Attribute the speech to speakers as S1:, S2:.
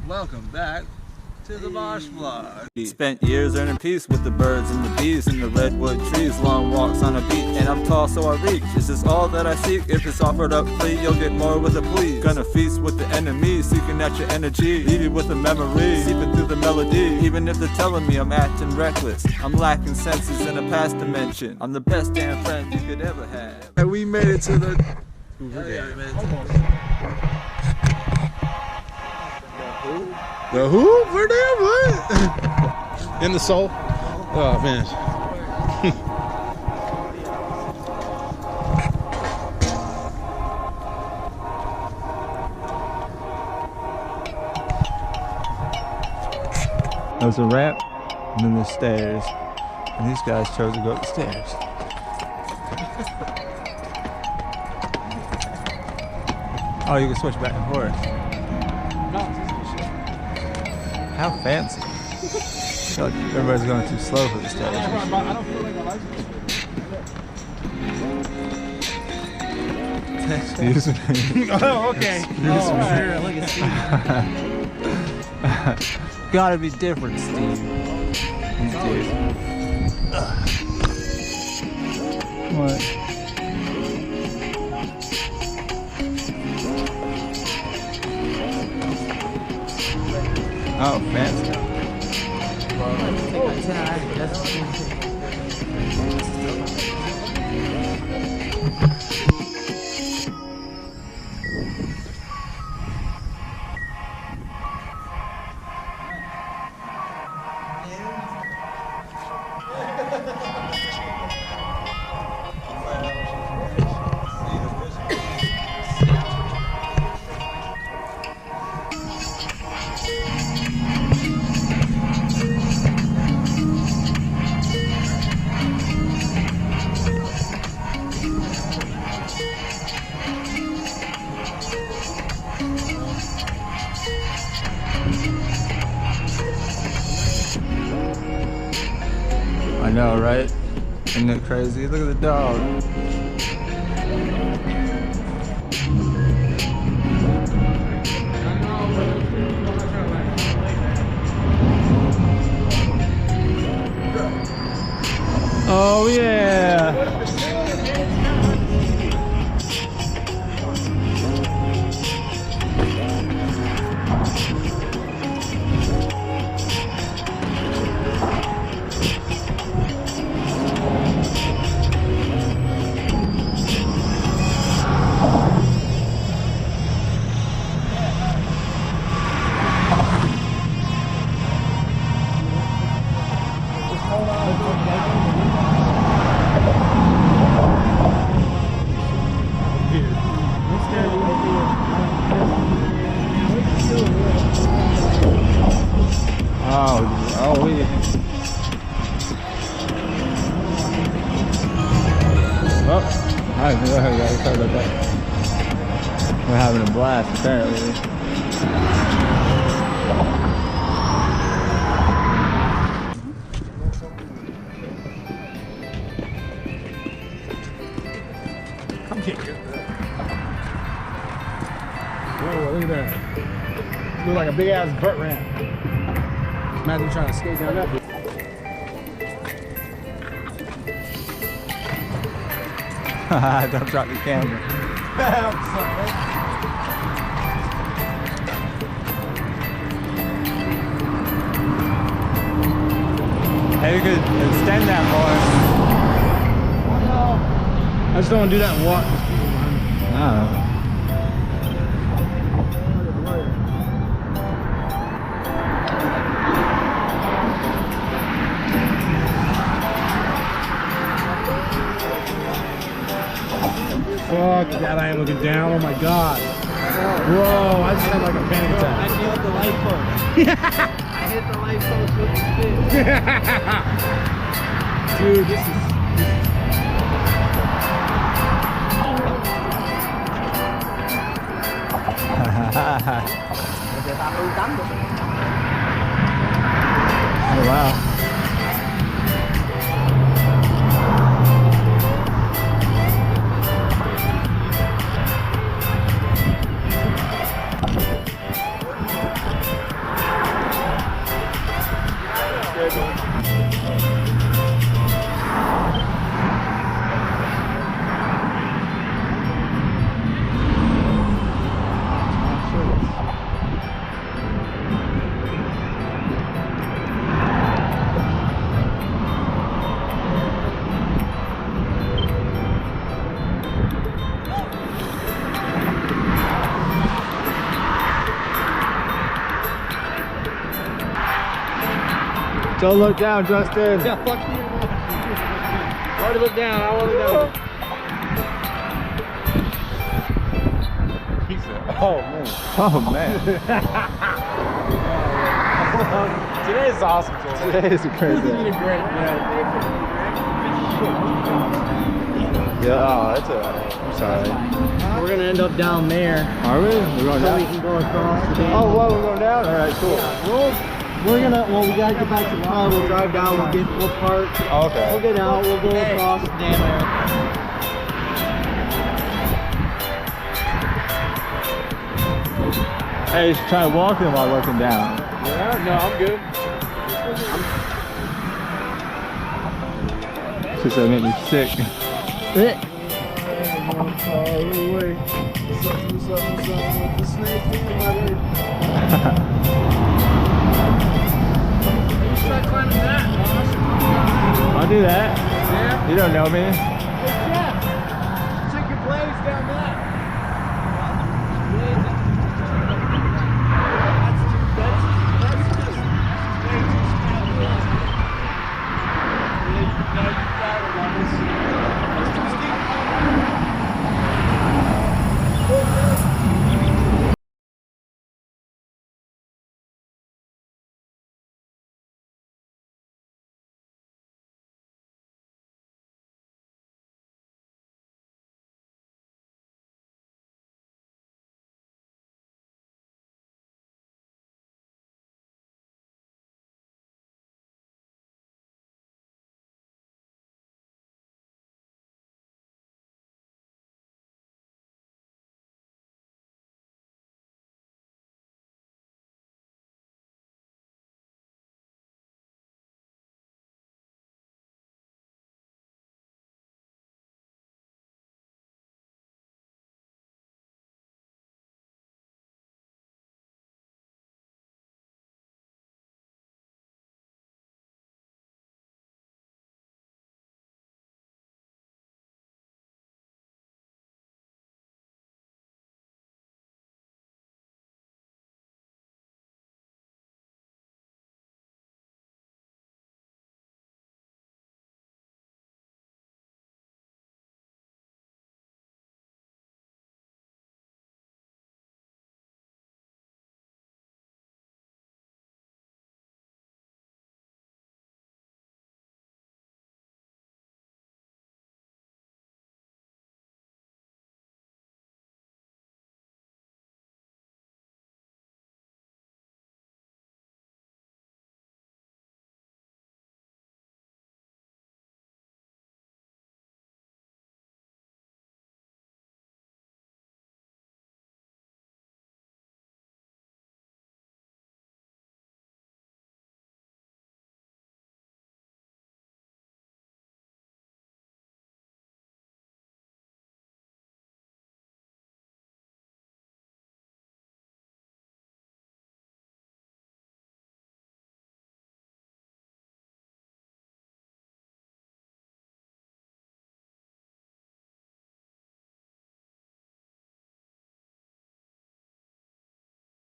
S1: Welcome back to the Mosh Vlog.
S2: Spent years earning peace with the birds and the bees and the redwood trees. Long walks on a beach, and I'm tall so I reach. Is this all that I seek? If it's offered up free, you'll get more with a please. Gonna feast with the enemy, seeking out your energy. Leave you with a memory, seeping through the melody. Even if they're telling me I'm acting reckless, I'm lacking senses in a past dimension. I'm the best damn friend you could ever have.
S1: And we made it to the Hoover Dam. The Hoover Dam? What?
S3: In the soul? Oh man.
S2: There's a ramp, and then there's stairs. And these guys chose to go up the stairs. Oh, you can switch back and forth. How fancy. I feel like everybody's going too slow for the stairs.
S3: I don't feel like my license.
S2: Excuse me.
S3: Oh, okay.
S2: Excuse me.
S3: Sure, look at Steve.
S2: Gotta be different, Steve. Dude. What? Oh, fancy. I know, right? Isn't it crazy? Look at the dog. Oh yeah! Oh yeah. Oh, sorry about that. We're having a blast apparently.
S3: Come here. Whoa, look at that. Look like a big ass vert ramp. Imagine trying to skate down that.
S2: Don't drop your camera. Hey, you could extend that more.
S3: I just don't want to do that and walk.
S2: Oh.
S3: Fuck that, I am looking down. Oh my god. Bro, I just had like a panic attack.
S4: I hit the light post. I hit the light post with the stick.
S3: Dude, this is...
S2: Oh wow. Don't look down, Justin.
S3: Yeah, fuck you. Already look down. I want to look down.
S2: He said, oh man. Oh man.
S3: Today is awesome.
S2: Today is crazy.
S3: This is great.
S2: Yeah, oh, that's alright. I'm sorry.
S3: We're gonna end up down there.
S2: Are we? We're going
S3: So we
S2: down?
S3: can go across the dam.
S2: Oh, well, we're going down? Alright, cool.
S3: We're gonna, well, we gotta get back to the car. We'll drive down. We'll park.
S2: Oh, okay.
S3: We'll get out. We'll go across the dam area.
S2: Hey, you should try walking while looking down.
S3: Yeah, no, I'm good.
S2: She said make me sick.
S3: Try climbing that, Mosh.
S2: I'll do that.
S3: Yeah.
S2: You don't know me.